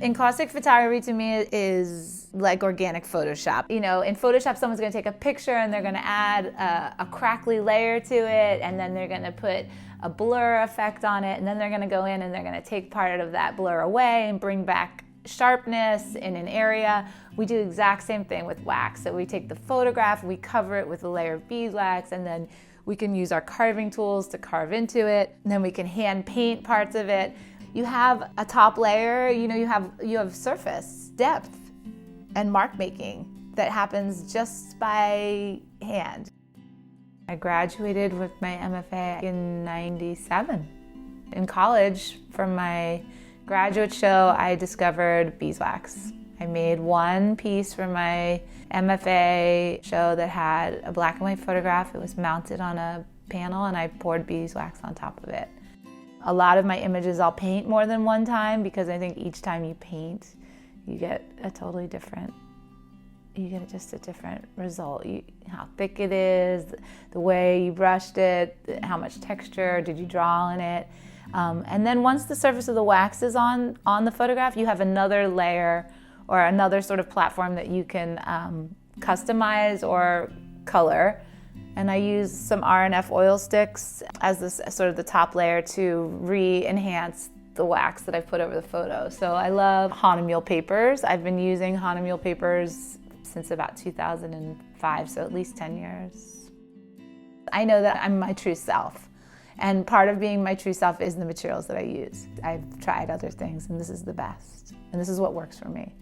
Encaustic photography to me is like organic Photoshop. You know, in Photoshop, someone's gonna take a picture and they're gonna add a crackly layer to it, and then they're gonna put a blur effect on it, and then they're gonna go in and they're gonna take part of that blur away and bring back sharpness in an area. We do the exact same thing with wax. So we take the photograph, we cover it with a layer of beeswax, and then we can use our carving tools to carve into it, and then we can hand paint parts of it. You have a top layer, you know, you have surface, depth, and mark making that happens just by hand. I graduated with my MFA in '97. In college, for my graduate show, I discovered beeswax. I made one piece for my MFA show that had a black and white photograph. It was mounted on a panel and I poured beeswax on top of it. A lot of my images I'll paint more than one time because I think each time you paint, you get a totally different, just a different result. How thick it is, the way you brushed it, how much texture did you draw in it. And then once the surface of the wax is on the photograph, you have another layer or another sort of platform that you can customize or color. And I use some RNF oil sticks as this sort of the top layer to re-enhance the wax that I've put over the photo. So I love Hanemule papers. I've been using Hanemule papers since about 2005, so at least 10 years. I know that I'm my true self. And part of being my true self is the materials that I use. I've tried other things and this is the best. And this is what works for me.